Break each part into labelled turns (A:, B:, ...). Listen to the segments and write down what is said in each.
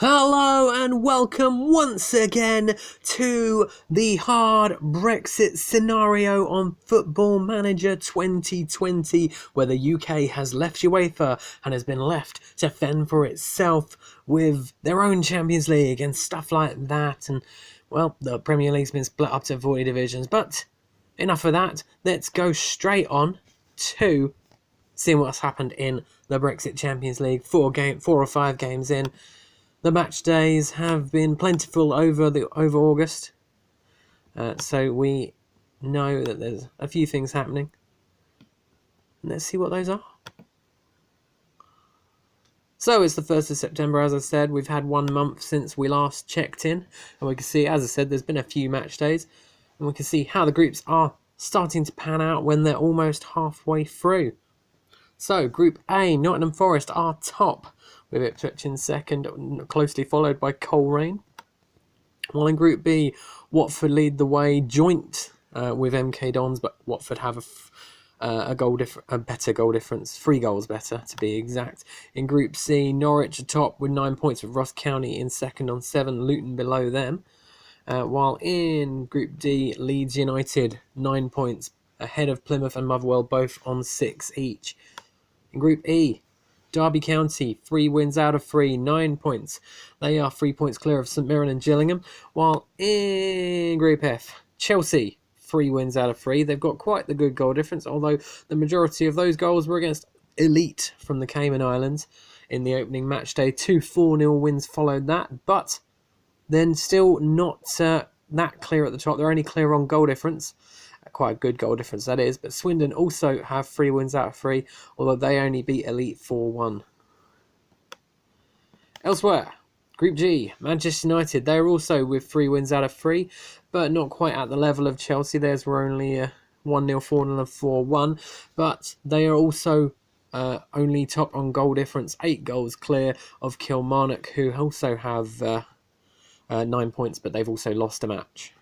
A: Hello and welcome once again to the hard Brexit scenario on Football Manager 2020, where the UK has left UEFA and has been left to fend for itself with their own Champions League and stuff like that. And, well, the Premier League's been split up to 40 divisions, but enough of that. Let's go straight on to seeing what's happened in the Brexit Champions League. 4 or 5 games in. The match days have been plentiful over August, so we know that there's a few things happening. Let's see what those are. So it's the 1st of September, as I said. We've had 1 month since we last checked in, and we can see, as I said, there's been a few match days, and we can see how the groups are starting to pan out when they're almost halfway through. So, Group A, Nottingham Forest are top, with Ipswich in second, closely followed by Coleraine. While in Group B, Watford lead the way joint with MK Dons, but Watford have a better goal difference, 3 goals better to be exact. In Group C, Norwich are top with 9 points, with Ross County in second on 7, Luton below them. While in Group D, Leeds United 9 points ahead of Plymouth and Motherwell, both on 6 each. In Group E, Derby County, 3 wins out of 3, 9 points. They are 3 points clear of St Mirren and Gillingham. While in Group F, Chelsea, 3 wins out of 3. They've got quite the good goal difference, although the majority of those goals were against elite from the Cayman Islands in the opening match day. 2 4-0 wins followed that, but then still not that clear at the top. They're only clear on goal difference. Quite a good goal difference that is, but Swindon also have 3 wins out of 3, although they only beat Elite 4-1. Elsewhere, Group G, Manchester United, they're also with 3 wins out of 3, but not quite at the level of Chelsea. Theirs were only 1-0, 4-0 and 4-1, but they are also only top on goal difference, 8 goals clear of Kilmarnock, who also have 9 points, but they've also lost a match.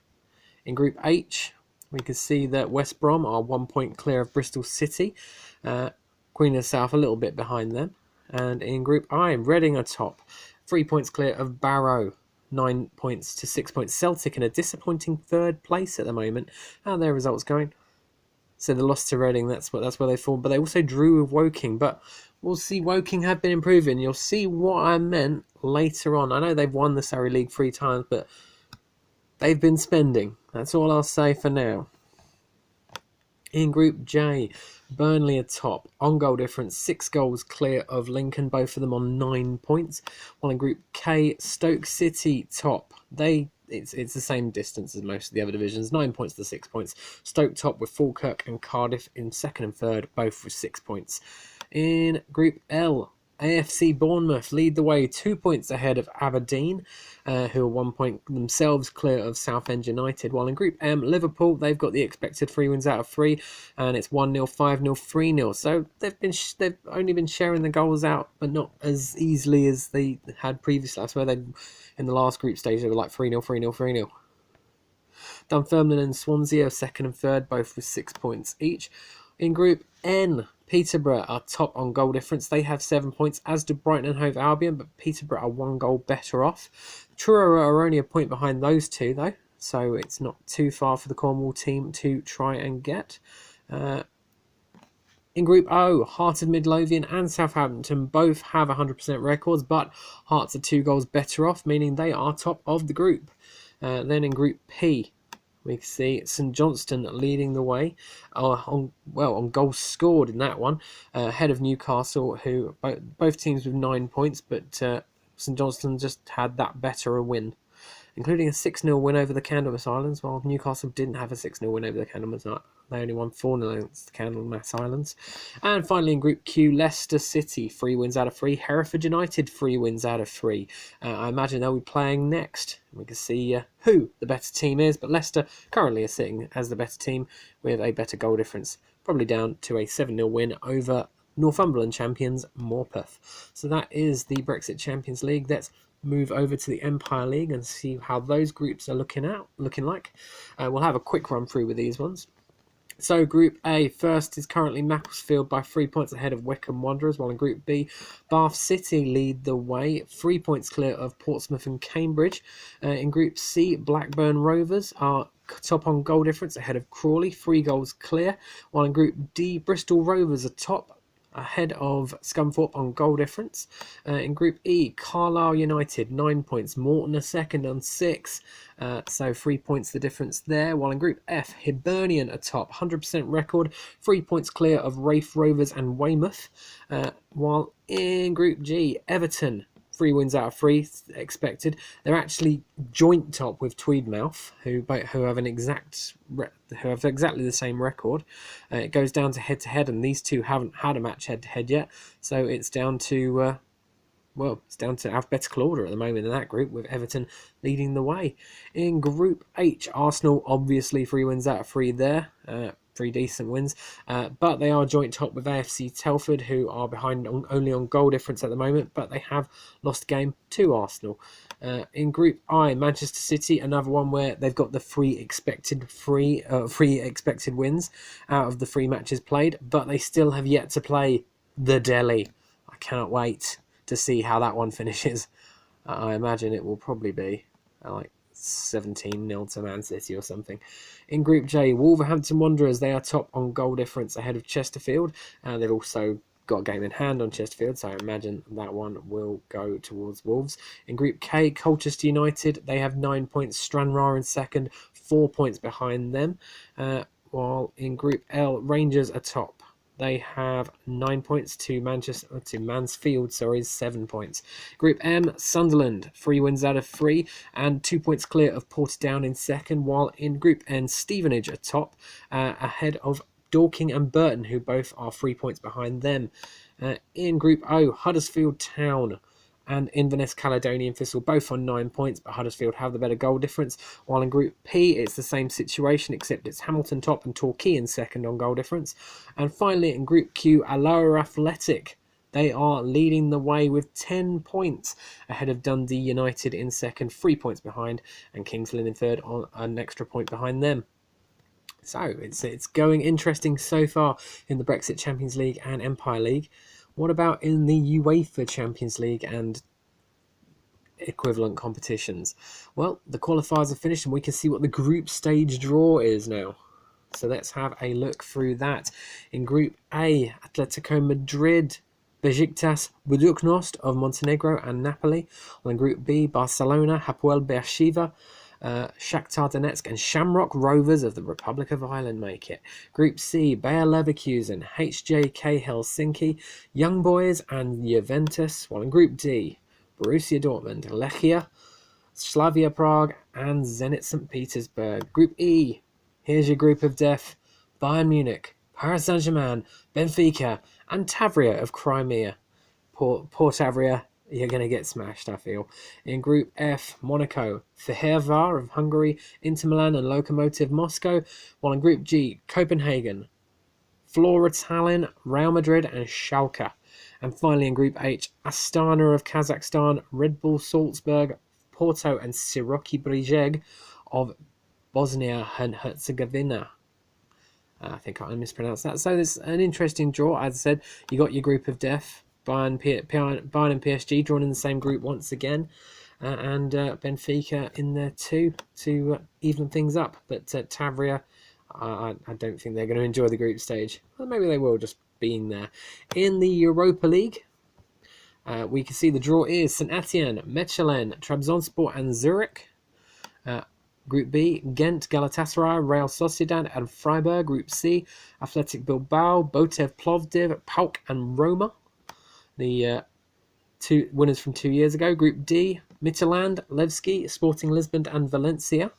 A: In Group H, we can see that West Brom are 1 point clear of Bristol City. Queen of the South a little bit behind them. And in Group I, Reading are top. 3 points clear of Barrow. 9 points to 6 points. Celtic in a disappointing 3rd place at the moment. How are their results going? So the loss to Reading, that's where they fall. But they also drew with Woking. But we'll see, Woking have been improving. You'll see what I meant later on. I know they've won the Surrey League 3 times, but they've been spending. That's all I'll say for now. In Group J, Burnley are top. On goal difference, 6 goals clear of Lincoln, both of them on 9 points. While in Group K, Stoke City top. It's the same distance as most of the other divisions, 9 points to 6 points. Stoke top with Falkirk and Cardiff in second and third, both with 6 points. In Group L, AFC Bournemouth lead the way, 2 points ahead of Aberdeen, who are 1 point themselves clear of Southend United. While in Group M, Liverpool, they've got the expected 3 wins out of 3, and it's 1-0, 5-0, 3-0. So they've only been sharing the goals out, but not as easily as they had previously. I swear in the last group stage they were like 3-0, 3-0, 3-0. Dunfermline and Swansea are second and third, both with 6 points each. In Group N, Peterborough are top on goal difference. They have 7 points, as do Brighton and Hove Albion, but Peterborough are 1 goal better off. Truro are only a point behind those two, though, so it's not too far for the Cornwall team to try and get. In Group O, Heart of Midlothian and Southampton both have 100% records, but Hearts are 2 goals better off, meaning they are top of the group. Then in Group P, we can see St Johnstone leading the way on goals scored in that one, ahead of Newcastle, who both teams with 9 points, but St Johnstone just had that better a win, including a 6-0 win over the Candlemas Islands, while Newcastle didn't have a 6-0 win over the Candlemas Islands. They only won 4-0 against the Candlemas Islands. And finally in Group Q, Leicester City, 3 wins out of 3. Hereford United, 3 wins out of 3. I imagine they'll be playing next. We can see who the better team is, but Leicester currently are sitting as the better team with a better goal difference, probably down to a 7-0 win over Northumberland champions Morpeth. So that is the Brexit Champions League. Let's move over to the Empire League and see how those groups are looking like. We'll have a quick run through with these ones. So Group A, first is currently Macclesfield by 3 points ahead of Wycombe Wanderers, while in Group B, Bath City lead the way, 3 points clear of Portsmouth and Cambridge. In Group C, Blackburn Rovers are top on goal difference ahead of Crawley, 3 goals clear, while in Group D, Bristol Rovers are top ahead of Scunthorpe on goal difference. In Group E, Carlisle United 9 points, Morton are second on 6, so 3 points the difference there. While in Group F, Hibernian are top, 100% record, 3 points clear of Rafe Rovers and Weymouth. While in Group G, Everton 3 wins out of 3 expected. They're actually joint top with Tweedmouth, who have exactly the same record. It goes down to head, and these two haven't had a match head to head yet. So it's down to it's down to alphabetical order at the moment in that group, with Everton leading the way. In Group H, Arsenal obviously 3 wins out of 3 there. 3 decent wins, but they are joint top with AFC Telford, who are behind only on goal difference at the moment, but they have lost a game to Arsenal. In Group I, Manchester City, another one where they've got the 3 expected wins out of the 3 matches played, but they still have yet to play the Delhi. I cannot wait to see how that one finishes. I imagine it will probably be like 17-0 to Man City or something. In Group J, Wolverhampton Wanderers, they are top on goal difference ahead of Chesterfield, and they've also got a game in hand on Chesterfield, so I imagine that one will go towards Wolves. In Group K, Colchester United, they have 9 points, Stranraer in second, 4 points behind them, while in Group L, Rangers are top. They have 9 points to Mansfield, 7 points. Group M, Sunderland, 3 wins out of 3 and 2 points clear of Portadown in second, while in Group N, Stevenage are top, ahead of Dorking and Burton, who both are 3 points behind them. In Group O, Huddersfield Town and Inverness Caledonian Thistle both on 9 points, but Huddersfield have the better goal difference. While in Group P, it's the same situation, except it's Hamilton top and Torquay in second on goal difference. And finally, in Group Q, Alloa Athletic, they are leading the way with 10 points ahead of Dundee United in second, 3 points behind, and Kings Lynn in third on an extra point behind them. So it's going interesting so far in the Brexit Champions League and Empire League. What about in the UEFA Champions League and equivalent competitions? Well, the qualifiers are finished and we can see what the group stage draw is now. So let's have a look through that. In Group A, Atletico Madrid, Besiktas, Budućnost of Montenegro and Napoli. While in Group B, Barcelona, Hapoel Beersheva, Shakhtar Donetsk and Shamrock Rovers of the Republic of Ireland make it. Group C, Bayer Leverkusen, HJK Helsinki, Young Boys and Juventus. While in Group D, Borussia Dortmund, Lechia, Slavia Prague and Zenit St. Petersburg. Group E, here's your group of death: Bayern Munich, Paris Saint-Germain, Benfica and Tavria of Crimea. Poor Tavria, you're going to get smashed, I feel. In Group F, Monaco, Fehervar of Hungary, Inter Milan and Lokomotiv Moscow. While in Group G, Copenhagen, Flora Tallinn, Real Madrid and Schalke. And finally in Group H, Astana of Kazakhstan, Red Bull Salzburg, Porto and Siroki Brijeg of Bosnia and Herzegovina. I think I mispronounced that. So it's an interesting draw. As I said, you got your group of death. Bayern and PSG drawn in the same group once again, and Benfica in there too to even things up. But Tavria, I don't think they're going to enjoy the group stage. Well, maybe they will, just being there. In the Europa League, we can see the draw is St Etienne, Mechelen, Trabzonspor and Zurich. Group B, Ghent, Galatasaray, Real Sociedad and Freiburg. Group C, Athletic Bilbao, Botev Plovdiv, PAOK and Roma. The 2 winners from 2 years ago. Group D, Midtjylland, Levski, Sporting Lisbon and Valencia.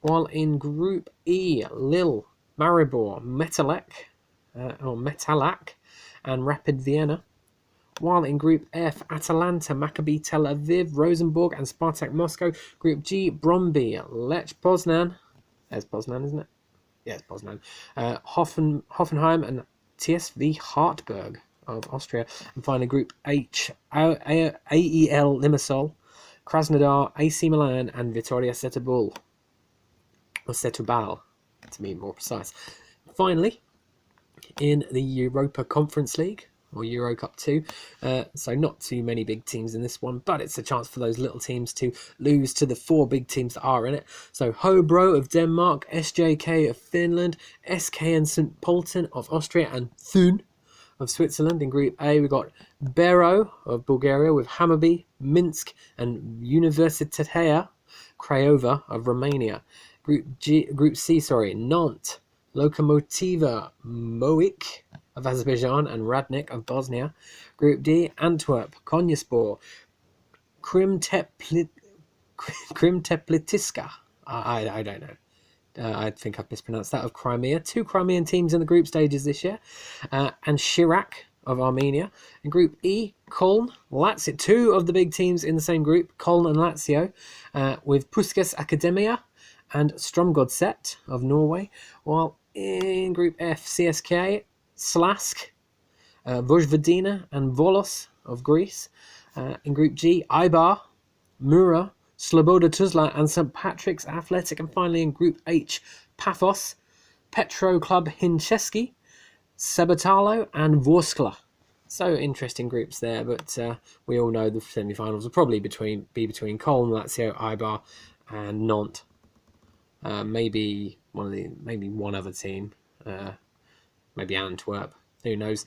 A: While in Group E, Lille, Maribor, Metalak and Rapid Vienna. While in Group F, Atalanta, Maccabi Tel Aviv, Rosenborg and Spartak Moscow. Group G, Brøndby, Lech Poznan. There's Poznan, isn't it? Yeah, it's Poznan. Hoffenheim and TSV Hartberg of Austria. And finally Group H, AEL Limassol, Krasnodar, AC Milan and Vitoria Setúbal, or Setúbal to be more precise. finally, in the Europa Conference League, or Euro Cup 2. So not too many big teams in this one, but it's a chance for those little teams to lose to the 4 big teams that are in it. So Hobro of Denmark, SJK of Finland, SKN St. Polten of Austria, and Thun of Switzerland. In Group A, we've got Bero of Bulgaria with Hammarby, Minsk, and Universitatea Craiova of Romania. Group C, Nantes, Lokomotiva Moik of Azerbaijan, and Radnik of Bosnia. Group D, Antwerp, Konyaspor, Krimteplitska. I don't know. I think I've mispronounced that, of Crimea. 2 Crimean teams in the group stages this year. And Shirak of Armenia. In Group E, Köln, Lazio. 2 of the big teams in the same group, Köln and Lazio, with Puskas Akademia and Strømgodset of Norway. While in Group F, CSKA, Slask, Vojvodina, and Volos of Greece. In Group G, Eibar, Mura, Sloboda Tuzla, and St. Patrick's Athletic. And finally in Group H, Paphos, Petro Club Hincheski, Sabatalo, and Vorskla. So interesting groups there, but we all know the semi-finals will probably be between Köln, Lazio, Eibar, and Nantes. Maybe one other team, maybe Antwerp. Who knows?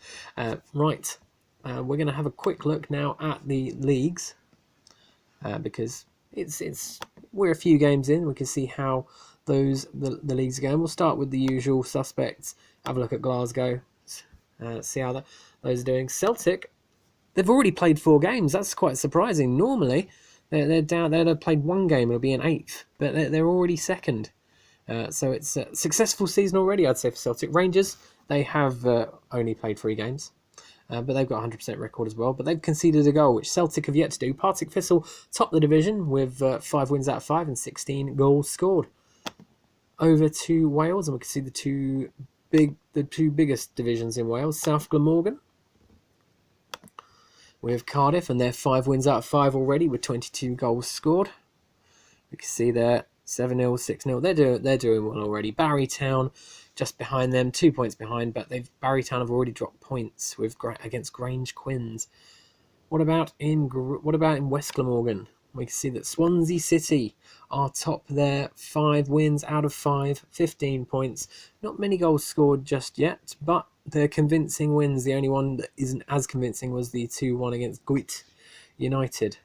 A: Right, we're going to have a quick look now at the leagues because we're a few games in. We can see how the leagues are going. We'll start with the usual suspects. Have a look at Glasgow. See how those are doing. Celtic, they've already played 4 games. That's quite surprising. Normally, they're down. They'd have played 1 game. It'll be an 8th, but they're already 2nd. So it's a successful season already, I'd say, for Celtic. Rangers, they have only played 3 games. But they've got a 100% record as well. But they've conceded a goal, which Celtic have yet to do. Partick Thistle top the division with 5 wins out of 5 and 16 goals scored. Over to Wales, and we can see the two biggest divisions in Wales. South Glamorgan with Cardiff, and they're 5 wins out of 5 already with 22 goals scored. We can see there 7-0, 6-0. They're doing well already. Barrytown just behind them, 2 points behind, but Barrytown have already dropped points against Grange Quins. What about in West Glamorgan? We can see that Swansea City are top there, 5 wins out of 5, 15 points. Not many goals scored just yet, but they're convincing wins. The only one that isn't as convincing was the 2-1 against Guit United.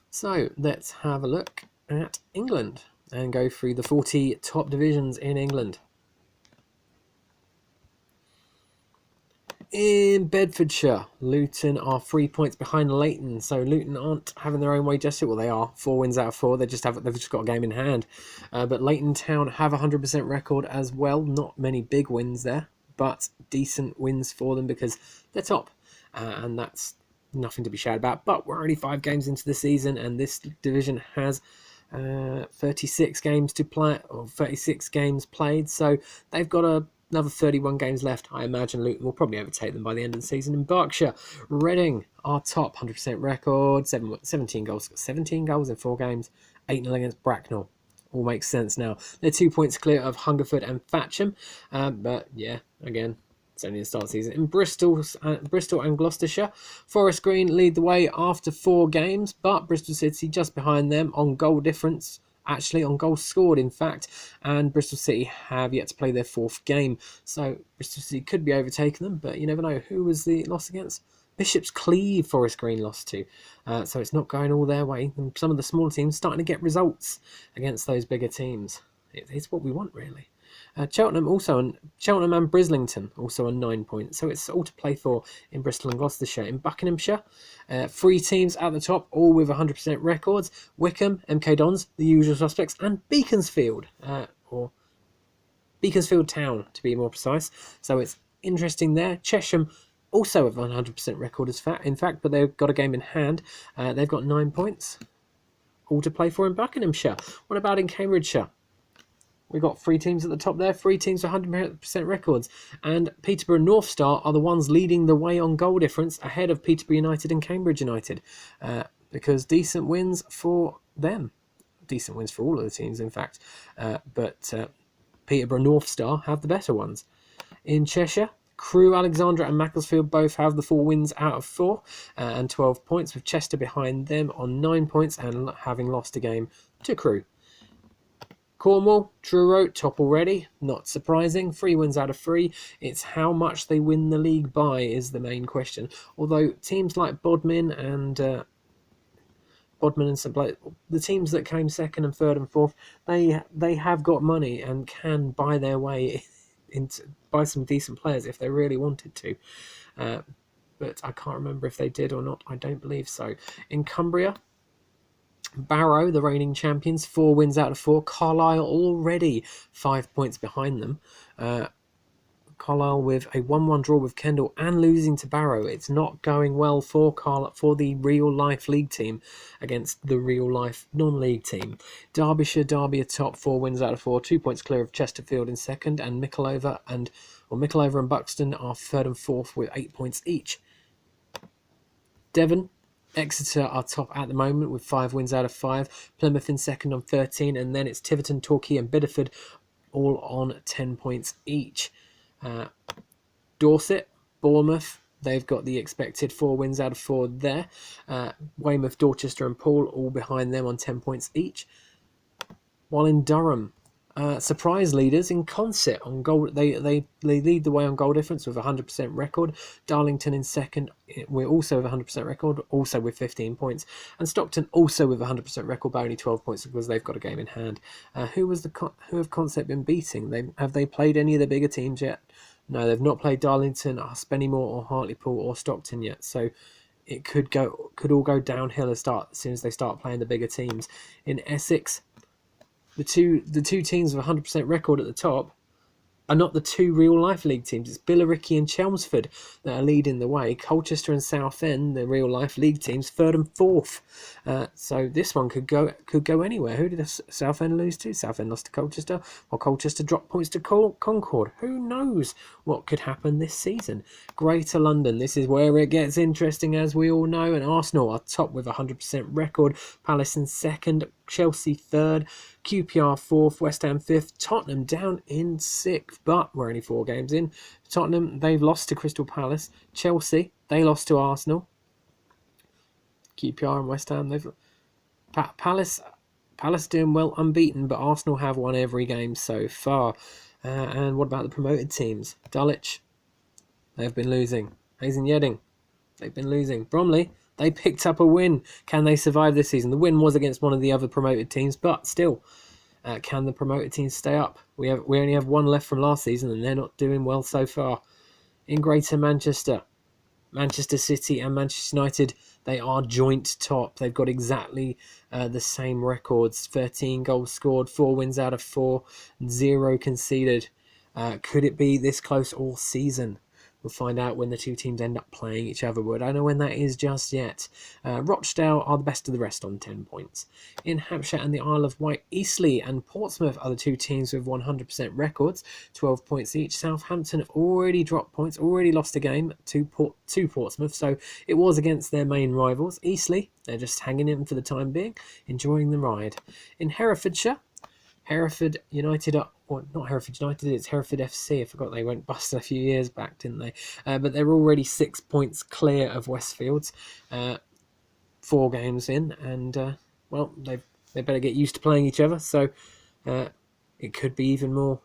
A: So let's have a look at England and go through the 40 top divisions in England. In Bedfordshire, Luton are 3 points behind Leighton. So Luton aren't having their own way just yet. Well, they are 4 wins out of 4. They've just got a game in hand. But Leighton Town have a 100% record as well. Not many big wins there, but decent wins for them because they're top, and that's nothing to be shouted about. But we're only 5 games into the season, and this division has 36 games to play, or 36 games played. So they've got another 31 games left. I imagine Luton will probably overtake them by the end of the season. In Berkshire, Reading are top, 100% record, 17 goals. 17 goals in 4 games, 8-0 against Bracknell. All makes sense now. They're 2 points clear of Hungerford and Thatcham. But yeah, again, it's only the start of the season. In Bristol and Gloucestershire, Forest Green lead the way after 4 games, but Bristol City just behind them on goal difference. Actually, on goals scored, in fact, and Bristol City have yet to play their 4th game. So Bristol City could be overtaking them, but you never know. Who was the loss against? Bishop's Cleeve, Forest Green lost to. So it's not going all their way. And some of the smaller teams starting to get results against those bigger teams. It's what we want, really. Cheltenham and Brislington also on 9 points. So it's all to play for in Bristol and Gloucestershire. In Buckinghamshire, 3 teams at the top, all with 100% records. Wickham, MK Dons, the usual suspects, and Beaconsfield, or Beaconsfield Town to be more precise. So it's interesting there. Chesham also have 100% record in fact, but they've got a game in hand. They've got 9 points, all to play for in Buckinghamshire. What about in Cambridgeshire? We've got 3 teams at the top there, 3 teams with 100% records. And Peterborough North Star are the ones leading the way on goal difference ahead of Peterborough United and Cambridge United. Because decent wins for them. Decent wins for all of the teams, in fact. But Peterborough North Star have the better ones. In Cheshire, Crewe, Alexandra and Macclesfield both have the 4 wins out of 4 and 12 points, with Chester behind them on 9 points and having lost a game to Crewe. Cornwall, Truro, top already, not surprising, 3 wins out of 3. It's how much they win the league by is the main question. Although teams like Bodmin and St Blake, the teams that came second and third and fourth, they have got money and can buy their way into buy some decent players if they really wanted to. But I can't remember if they did or not. I don't believe so. In Cumbria, Barrow, the reigning champions, 4 wins out of 4. Carlisle already 5 points behind them. Carlisle with a 1-1 draw with Kendal and losing to Barrow. It's not going well for the real-life league team against the real-life non-league team. Derbyshire, Derby are top, 4 wins out of 4, 2 points clear of Chesterfield in second, and Mickleover and Buxton are third and fourth with 8 points each. Devon, Exeter are top at the moment with 5 wins out of 5. Plymouth in second on 13, and then it's Tiverton, Torquay and Bideford all on 10 points each. Dorset, Bournemouth, they've got the expected 4 wins out of 4 there. Weymouth, Dorchester and Poole all behind them on 10 points each. While in Durham, surprise leaders in Consett on goal. They lead the way on goal difference with 100% record. Darlington in second, we're also with 100% record, also with 15 points, and Stockton also with 100% record by only 12 points because they've got a game in hand. Who have Consett been beating? Have they played any of the bigger teams yet? No, they've not played Darlington, Spennymoor, or Hartlepool, or Stockton yet. So it could all go downhill as soon as they start playing the bigger teams. In Essex, the two teams with 100% record at the top are not the 2 real-life league teams. It's Billericay and Chelmsford that are leading the way. Colchester and Southend, the real-life league teams, third and fourth. So this one could go anywhere. Who did Southend lose to? Southend lost to Colchester, or Colchester dropped points to Concord. Who knows what could happen this season? Greater London, this is where it gets interesting, as we all know, and Arsenal are top with 100% record. Palace in second, Chelsea third, QPR fourth, West Ham fifth, Tottenham down in sixth, but we're only 4 games in. Tottenham, they've lost to Crystal Palace. Chelsea, they lost to Arsenal. QPR and West Ham, they've Palace doing well, unbeaten, but Arsenal have won every game so far. And what about the promoted teams? Dulwich, they've been losing. Hayes and Yedding, they've been losing. Bromley, they picked up a win. Can they survive this season? The win was against one of the other promoted teams, but still, can the promoted teams stay up? We only have 1 left from last season, and they're not doing well so far. In Greater Manchester, Manchester City and Manchester United, they are joint top. They've got exactly the same records. 13 goals scored, 4 wins out of 4, 0 conceded. Could it be this close all season? We'll find out when the 2 teams end up playing each other, but I don't know when that is just yet. Rochdale are the best of the rest on 10 points. In Hampshire and the Isle of Wight, Eastleigh and Portsmouth are the 2 teams with 100% records, 12 points each. Southampton have already dropped points, already lost a game to Portsmouth, so it was against their main rivals. Eastleigh, they're just hanging in for the time being, enjoying the ride. In Herefordshire, Hereford United are, or not Hereford United, it's Hereford FC. I forgot they went bust a few years back, didn't they? But they're already 6 points clear of Westfields, 4 games in, and well, they better get used to playing each other. So it could be even more.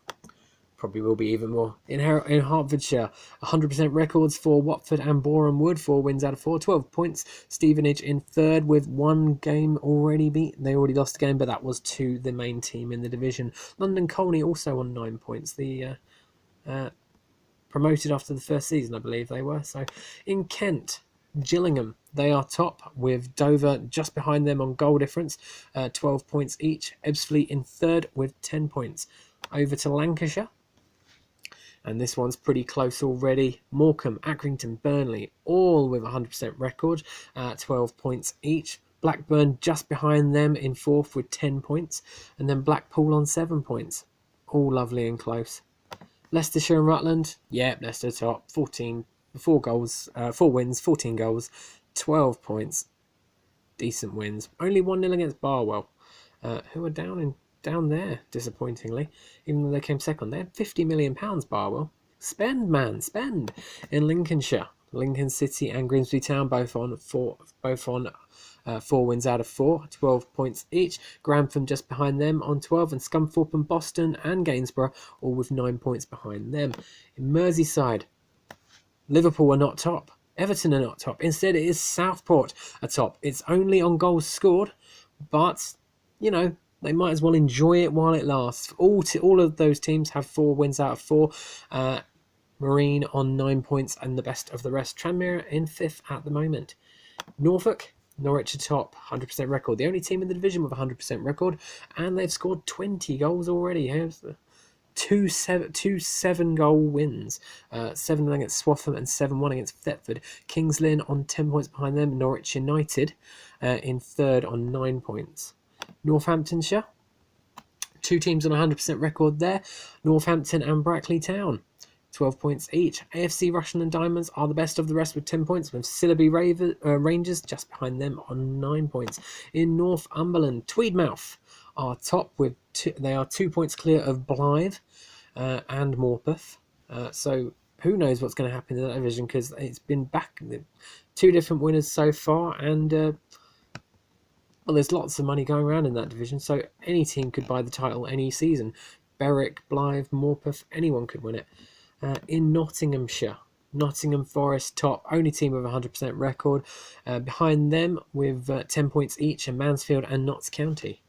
A: Probably will be even more. In Hertfordshire, 100% records for Watford and Boreham Wood, 4 wins out of 4, 12 points. Stevenage in third with 1 game already beat. They already lost a game, but that was to the main team in the division. London Colney also on 9 points. The promoted after the first season, I believe they were. So in Kent, Gillingham, they are top with Dover just behind them on goal difference, 12 points each. Ebbsfleet in third with 10 points. Over to Lancashire, and this one's pretty close already. Morecambe, Accrington, Burnley, all with 100% record, 12 points each. Blackburn just behind them in fourth with 10 points. And then Blackpool on 7 points. All lovely and close. Leicestershire and Rutland, yeah, Leicester top. 4 wins, 14 goals, 12 points. Decent wins. Only 1-0 against Barwell, who are down in down there, disappointingly, even though they came second. They had £50 million, Barwell. Spend, man, spend. In Lincolnshire, Lincoln City and Grimsby Town both on 4 wins out of 4, 12 points each. Grantham just behind them on 12, and Scunthorpe and Boston and Gainsborough all with 9 points behind them. In Merseyside, Liverpool are not top. Everton are not top. Instead, it is Southport atop. It's only on goals scored, but, you know, they might as well enjoy it while it lasts. All of those teams have 4 wins out of 4. Marine on 9 points and the best of the rest. Tranmere in 5th at the moment. Norfolk, Norwich atop, 100% record. The only team in the division with a 100% record, and they've scored 20 goals already. Here's the two 7-goal wins, 7 against Swaffham and 7-1 against Thetford. Kings Lynn on 10 points behind them. Norwich United in 3rd on 9 points. Northamptonshire, 2 teams on 100% record there. Northampton and Brackley Town, 12 points each. AFC Russian and Diamonds are the best of the rest with 10 points, with Sillaby Rangers just behind them on 9 points. In Northumberland, Tweedmouth are top with they are 2 points clear of Blythe and Morpeth. So who knows what's going to happen in that division, because it's been back 2 different winners so far, and well, there's lots of money going around in that division, so any team could buy the title any season. Berwick, Blythe, Morpeth, anyone could win it. In Nottinghamshire, Nottingham Forest top, only team with a 100% record. Behind them with 10 points each are Mansfield and Notts County.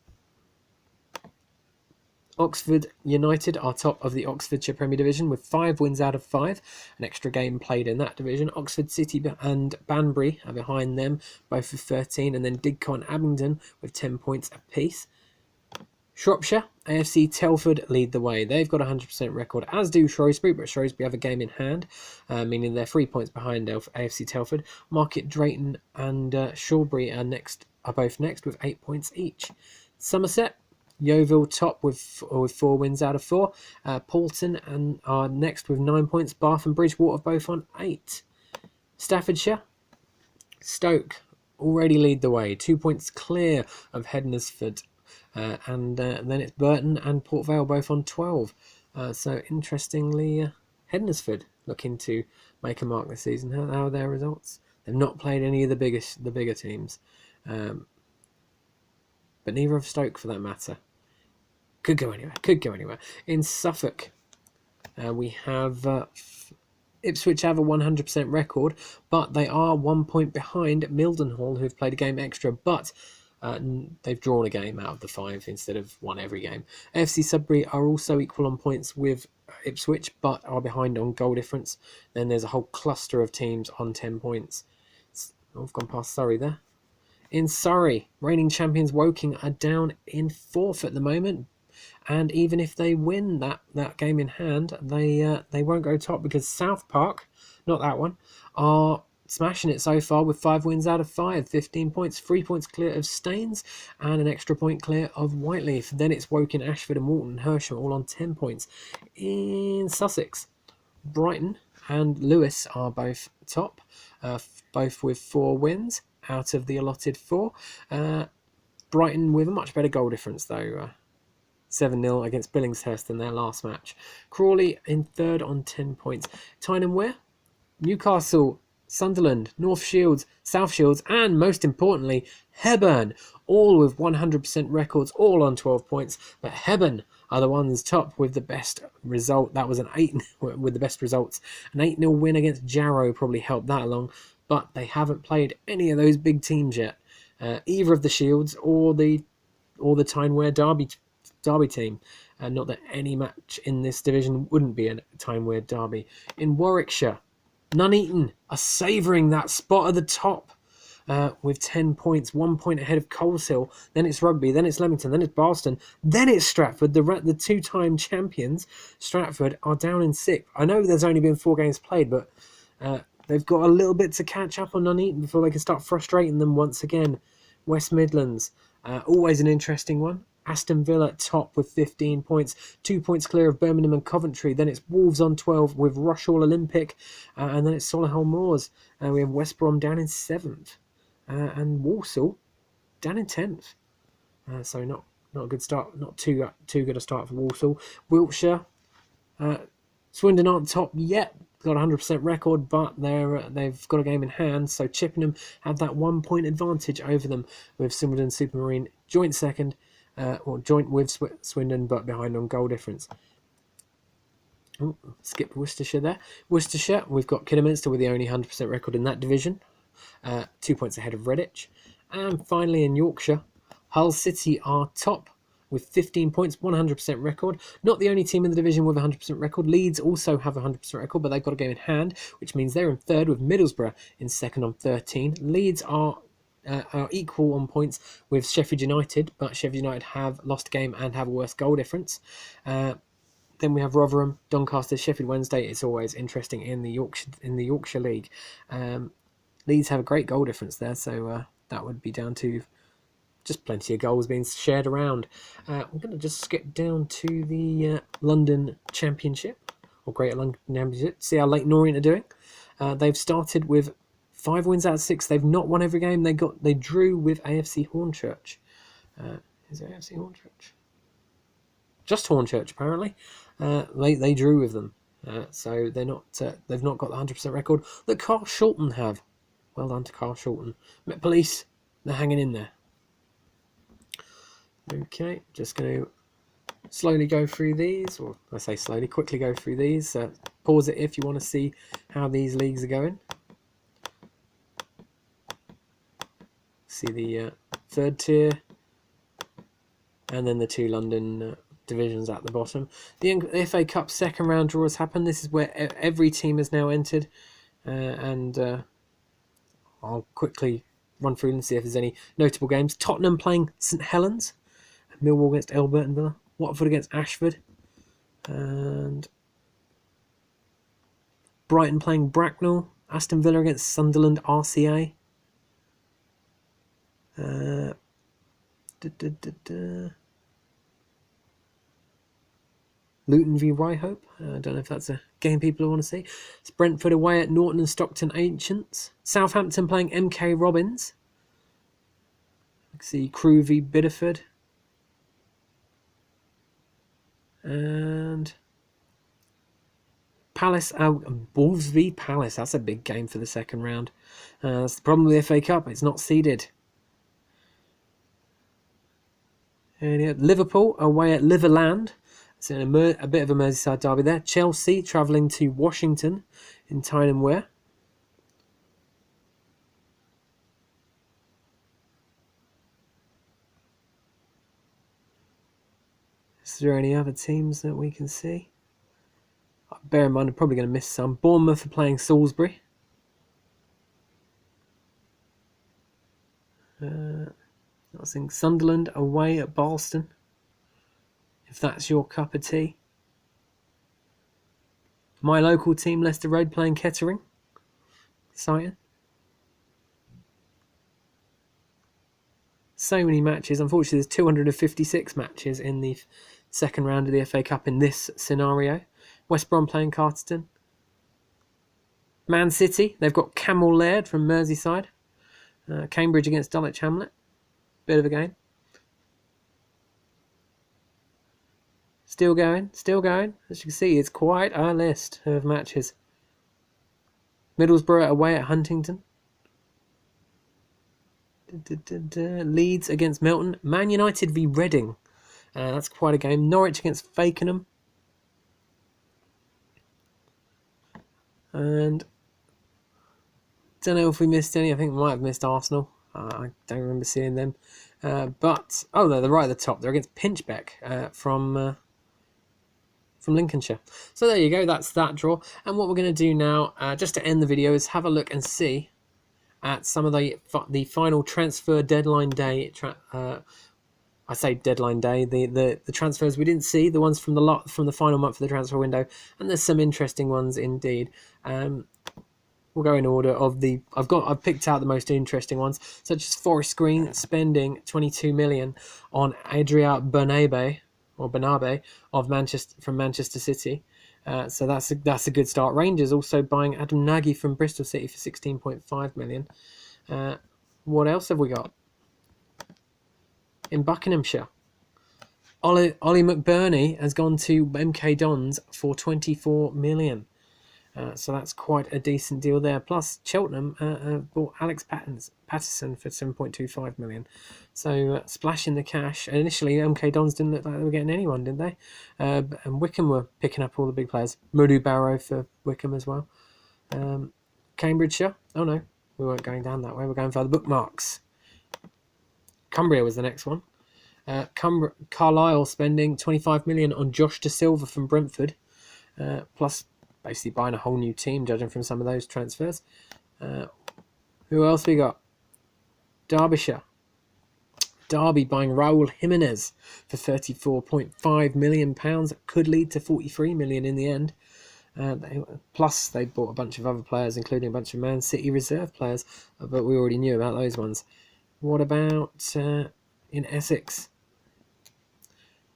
A: Oxford United are top of the Oxfordshire Premier Division with 5 wins out of 5, an extra game played in that division. Oxford City and Banbury are behind them, both with 13, and then Didcot and Abingdon with 10 points apiece. Shropshire, AFC Telford lead the way. They've got a 100% record, as do Shrewsbury, but Shrewsbury have a game in hand, meaning they're 3 points behind AFC Telford. Market Drayton and Shawbury are both next with 8 points each. Somerset, Yeovil top with 4 wins out of 4. Paulton are next with 9 points. Bath and Bridgewater both on 8. Staffordshire, Stoke already lead the way, 2 points clear of Hednesford. And then it's Burton and Port Vale both on 12. So interestingly, Hednesford looking to make a mark this season. How are their results? They've not played any of the bigger teams, but neither have Stoke for that matter. Could go anywhere. In Suffolk, we have Ipswich have a 100% record, but they are 1 point behind Mildenhall, who've played a game extra, but they've drawn a game out of the 5 instead of won every game. AFC Sudbury are also equal on points with Ipswich, but are behind on goal difference. Then there's a whole cluster of teams on 10 points. I've gone past Surrey there. In Surrey, reigning champions Woking are down in 4th at the moment. And even if they win that game in hand, they won't go top, because South Park, not that one, are smashing it so far with 5 wins out of 5, 15 points, 3 points clear of Staines, and an extra point clear of Whiteleaf. Then it's Woking, Ashford and Walton Hersham all on 10 points. In Sussex, Brighton and Lewis are both top, both with 4 wins out of the allotted 4. Brighton with a much better goal difference though, 7-0 against Billingshurst in their last match. Crawley in 3rd on 10 points. Tyne Wear, Newcastle, Sunderland, North Shields, South Shields, and most importantly, Hebburn, all with 100% records, all on 12 points. But Hebburn are the ones top with the best result. That was an 8 with the best results. An 8-0 win against Jarrow probably helped that along, but they haven't played any of those big teams yet. Either of the Shields or the Tyne Wear Derby team. Not that any match in this division wouldn't be a Tyne Wear derby. In Warwickshire, Nuneaton are savouring that spot at the top with 10 points, 1 point ahead of Coleshill. Then it's Rugby, then it's Leamington, then it's Barlston, then it's Stratford. The 2-time champions, Stratford, are down in 6th. I know there's only been 4 games played, but they've got a little bit to catch up on Nuneaton before they can start frustrating them once again. West Midlands, always an interesting one. Aston Villa top with 15 points, 2 points clear of Birmingham and Coventry. Then it's Wolves on 12 with Rushall Olympic, and then it's Solihull Moors. We have West Brom down in 7th, and Walsall down in 10th. So not not a good start, not too good a start for Walsall. Wiltshire, Swindon aren't top yet, got a 100% record, but they've got a game in hand. So Chippenham had that 1 point advantage over them, with Wimbledon Supermarine joint second, or joint with Swindon, but behind on goal difference. Oh, skipped Worcestershire there. Worcestershire, we've got Kidderminster with the only 100% record in that division, 2 points ahead of Redditch. And finally in Yorkshire, Hull City are top with 15 points, 100% record. Not the only team in the division with a 100% record. Leeds also have a 100% record, but they've got a game in hand, which means they're in third, with Middlesbrough in second on 13. Leeds are equal on points with Sheffield United, but Sheffield United have lost a game and have a worse goal difference. Then we have Rotherham, Doncaster, Sheffield Wednesday. It's always interesting in the Yorkshire League. Leeds have a great goal difference there, so that would be down to just plenty of goals being shared around. We're going to just skip down to the London Championship, or Greater London Championship, see how Leyton Orient are doing. They've started with 5 wins out of 6. They've not won every game. They drew with AFC Hornchurch. Is it AFC Hornchurch? Just Hornchurch, apparently. They drew with them, so they've not got the 100% record that Carl Shulton have. Well done to Carl Shulton. Met Police, they're hanging in there. Okay, just going to slowly go through these, or I say slowly, quickly go through these. Pause it if you want to see how these leagues are going. See the third tier, and then the 2 London divisions at the bottom. The FA Cup second round draws happen. This is where every team has now entered, and I'll quickly run through and see if there's any notable games. Tottenham playing St Helens, Millwall against Elburton Villa, Watford against Ashford, and Brighton playing Bracknell, Aston Villa against Sunderland RCA. Luton v Ryhope. I don't know if that's a game people want to see. It's Brentford away at Norton and Stockton Ancients. Southampton playing MK Robbins. Let's see, Crewe v Bideford. And Palace, Wolves v Palace. That's a big game for the second round. That's the problem with the FA Cup. It's not seeded. And yeah, Liverpool away at Liverland. It's a bit of a Merseyside derby there. Chelsea travelling to Washington in Tyne and Wear. Is there any other teams that we can see? Bear in mind, I'm probably going to miss some. Bournemouth are playing Salisbury. I think Sunderland away at Barlston, if that's your cup of tea. My local team, Leicester Road, playing Kettering. Exciting. So many matches. Unfortunately, there's 256 matches in the second round of the FA Cup in this scenario. West Brom playing Carterton. Man City, they've got Camel Laird from Merseyside. Cambridge against Dulwich Hamlet. Bit of a game. Still going. As you can see, it's quite a list of matches. Middlesbrough away at Huntington. Leeds against Milton. Man United v Reading. That's quite a game. Norwich against Fakenham. And don't know if we missed any. I think we might have missed Arsenal. I don't remember seeing them. But they're right at the top. They're against Pinchbeck from Lincolnshire. So there you go. That's that draw. And what we're going to do now, just to end the video, is have a look and see at some of the final transfer deadline day. I say deadline day. The transfers we didn't see, the ones from the final month of the transfer window, and there's some interesting ones indeed. We'll go in order of the. I've picked out the most interesting ones, such as Forest Green spending 22 million on Adria Bernabe of Manchester City. So that's a good start. Rangers also buying Adam Nagy from Bristol City for 16.5 million. What else have we got? In Buckinghamshire, Ollie McBurney has gone to MK Dons for 24 million. So that's quite a decent deal there. Plus, Cheltenham bought Alex Patterson for 7.25 million. So splashing the cash. Initially, MK Dons didn't look like they were getting anyone, did they? And Wickham were picking up all the big players. Modu Barrow for Wickham as well. Cambridgeshire. Oh no, we weren't going down that way. We're going for the bookmarks. Cumbria was the next one. Carlisle spending 25 million on Josh De Silva from Brentford. Plus basically buying a whole new team, judging from some of those transfers. Who else we got? Derbyshire. Derby buying Raul Jimenez for £34.5 million. Could lead to 43 million in the end. Plus, they bought a bunch of other players, including a bunch of Man City reserve players, but we already knew about those ones. What about in Essex?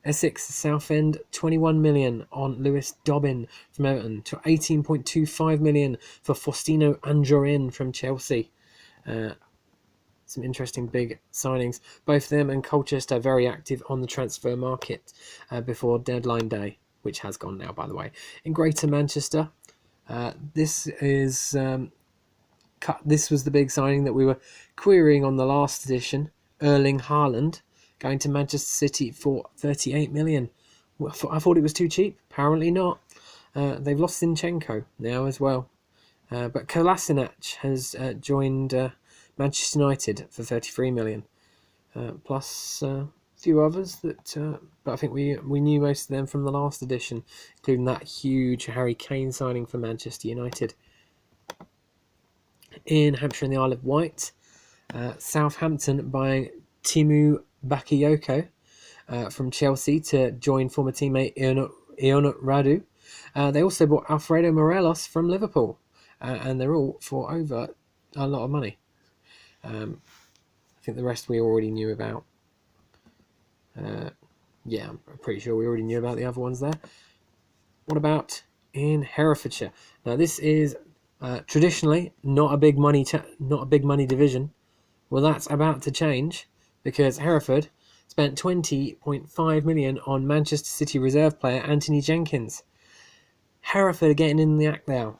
A: Essex Southend, 21 million on Lewis Dobbin from Everton, to 18.25 million for Faustino Anjorin from Chelsea. Some interesting big signings. Both them and Colchester very active on the transfer market before deadline day, which has gone now, by the way. In Greater Manchester, this was the big signing that we were querying on the last edition. Erling Haaland going to Manchester City for 38 million. I thought it was too cheap. Apparently not. They've lost Zinchenko now as well. But Kolasinac has joined Manchester United for 33 million. Plus a few others that, but I think we knew most of them from the last edition, including that huge Harry Kane signing for Manchester United. In Hampshire and the Isle of Wight, Southampton buying Timu Bakayoko from Chelsea to join former teammate Ionut Radu. They also bought Alfredo Morelos from Liverpool, and they're all for over a lot of money. I think the rest we already knew about. Yeah, I'm pretty sure we already knew about the other ones there. What about in Herefordshire? Now this is traditionally not a big money division. Well, that's about to change because Hereford spent 20.5 million on Manchester City reserve player Anthony Jenkins. Hereford are getting in the act now.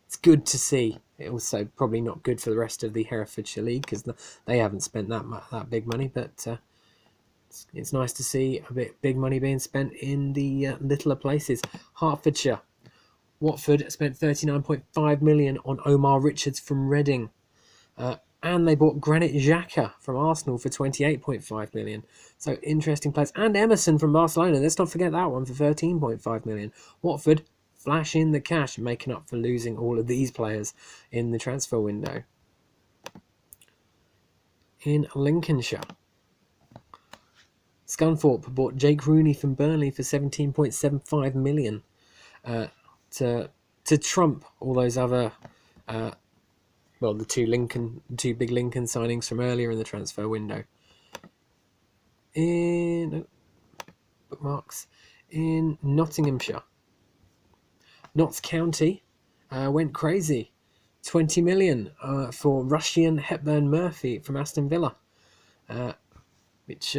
A: It's good to see. It also probably not good for the rest of the Herefordshire League because they haven't spent that big money, but it's nice to see a bit big money being spent in the littler places. Hertfordshire. Watford spent 39.5 million on Omar Richards from Reading. And they bought Granit Xhaka from Arsenal for 28.5 million. So interesting players. And Emerson from Barcelona. Let's not forget that one for 13.5 million. Watford flashing the cash, making up for losing all of these players in the transfer window. In Lincolnshire, Scunthorpe bought Jake Rooney from Burnley for 17.75 million to trump all those other the two big Lincoln signings from earlier in the transfer window. In bookmarks, in Nottinghamshire, Notts County went crazy. 20 million for Russian Hepburn Murphy from Aston Villa, which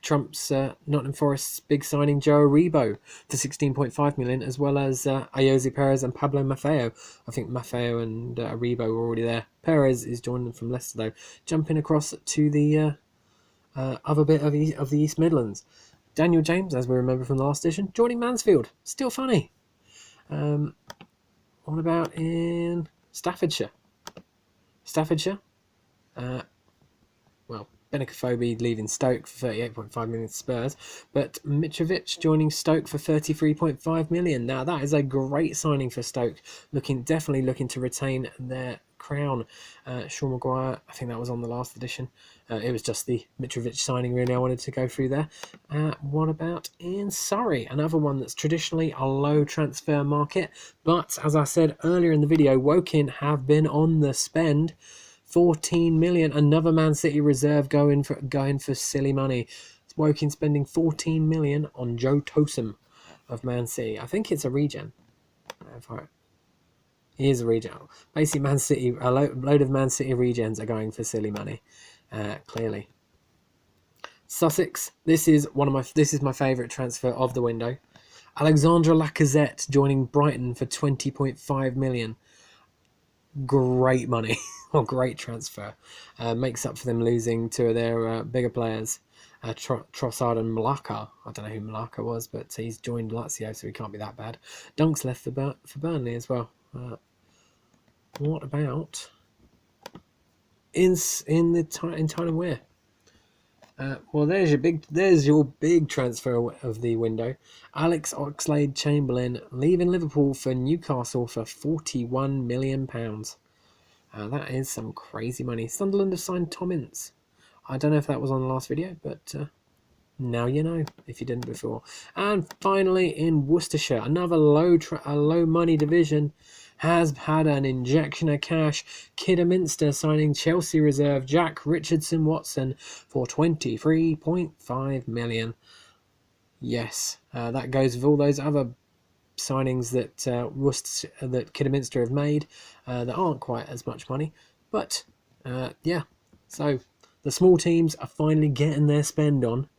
A: trumps Nottingham Forest's big signing Joe Aribo for 16.5 million, as well as Ayoze Perez and Pablo Maffeo. I think Maffeo and Aribo were already there. Perez is joining them from Leicester, though. Jumping across to the other bit of the East Midlands. Daniel James, as we remember from the last edition, joining Mansfield. Still funny. What about in Staffordshire? Benica Phobie leaving Stoke for 38.5 million to Spurs, but Mitrovic joining Stoke for 33.5 million. Now that is a great signing for Stoke, definitely looking to retain their crown. Sean Maguire, I think that was on the last edition. It was just the Mitrovic signing really I wanted to go through there. What about in Surrey? Another one that's traditionally a low transfer market, but as I said earlier in the video, Woking have been on the spend. 14 million, another Man City reserve going for silly money. Woking spending 14 million on Joe Tosun of Man City. I think it's a regen. He is a regen. Basically, Man City, load of Man City regens are going for silly money, clearly. Sussex. This is my favourite transfer of the window. Alexandre Lacazette joining Brighton for 20.5 million. Great money, or great transfer. Makes up for them losing two of their bigger players, Trossard and Malaka. I don't know who Malaka was, but he's joined Lazio, so he can't be that bad. Dunk's left for Burnley as well. What about in Tottenham Wear? Well, there's your big transfer of the window. Alex Oxlade-Chamberlain leaving Liverpool for Newcastle for £41 million. That is some crazy money. Sunderland have signed Tom Ince. I don't know if that was on the last video, but now you know if you didn't before. And finally, in Worcestershire, another low money division has had an injection of cash. Kidderminster signing Chelsea reserve Jack Richardson-Watson for 23.5 million. Yes, that goes with all those other signings that Kidderminster have made that aren't quite as much money. But yeah, so the small teams are finally getting their spend on.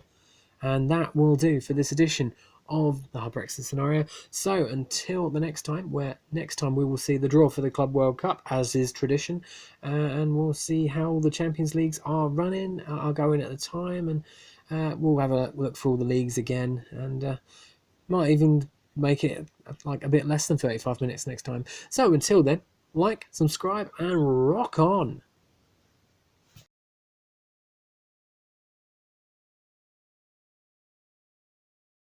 A: And that will do for this edition of the Brexit scenario. So until the next time, next time we will see the draw for the Club World Cup, as is tradition, and we'll see how the Champions Leagues are going at the time, and we'll have a look for all the leagues again, and might even make it like a bit less than 35 minutes next time. So until then, like, subscribe, and rock on!